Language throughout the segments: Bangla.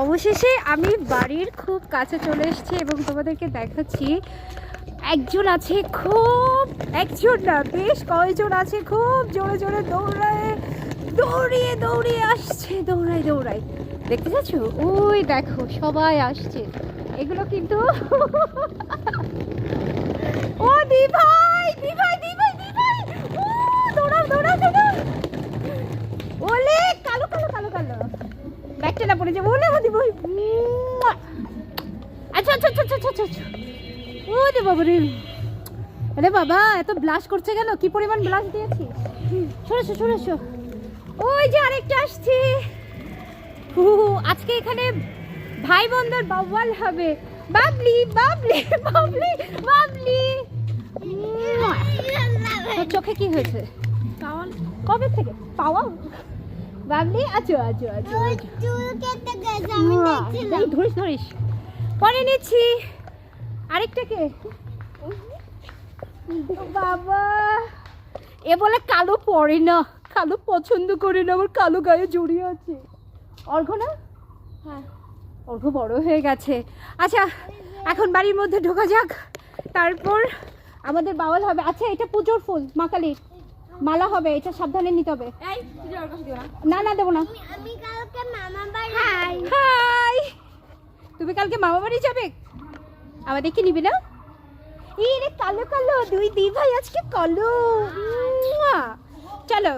অবশেষে আমি বাড়ির খুব কাছে চলে এসেছি এবং তোমাদেরকে দেখাচ্ছি। একজন আছে খুব, একজন না বেশ কয়েকজন আছে খুব জোরে জোরে দৌড়িয়ে আসছে, দৌড়ায়। দেখতে পাচ্ছ? ওই দেখো সবাই আসছে। এগুলো কিন্তু ও দি ভাই ও দৌড়াও ওলে কালো ব্যাগটা না পড়ে যাবে। ওলে দি ভাই আচ্ছা ও দে বাবা রে। আরে বাবা এত ব্লাশ করছে কেন? কি পরিমাণ ব্লাশ দিয়েছি? সরেছো। ওই যে আরেকটা আসছে। আজকে এখানে ভাই বোনদের বাওয়াল হবে। বাবলি তোর চোখে কি হয়েছে? কবে থেকে পাওয়া বাবলি? আচ্ছা ধরিস পরে নিচ্ছি। আরেকটাকে বাবা এ বলে কালো পরে না, কালো পছন্দ করে না, আমার কালো গায়ে জড়িয়ে আছে। অর্ঘ না? হ্যাঁ অর্ঘ বড় হয়ে গেছে। আচ্ছা এখন বাড়ির মধ্যে ঢোকা যাক, তারপর আমাদের বাওয়াল হবে। আচ্ছা এটা পুজোর ফুল, মা কালীর মালা হবে, এটা সাবধানে নিতে হবে। না দেবো না। হাই তুমি কালকে মামা বাড়ি যাবে? আমাদেরকে নিবি না? এই রে কালো দুই দি ভাই আজকে কালো। চলো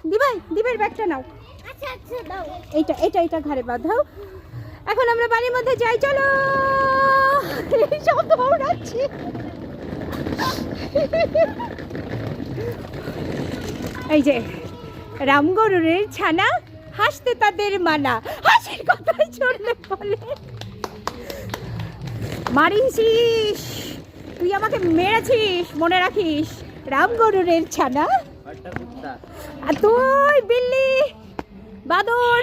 দি ভাইয়ের ব্যাগটা নাও। এইটা ঘাড়ে বাঁধাও। এখন আমরা বাড়ির মধ্যে যাই, চলো। সব দৌড়াচ্ছি। এই যে রামগরুরের ছানা, হাসতে তাদের মানা, হাসির কথাই চললে বলে। মারিছিস তুই আমাকে, মেরেছিস মনে রাখিস। রামগরুরের ছানা আর তুই বিল্লি বাদর।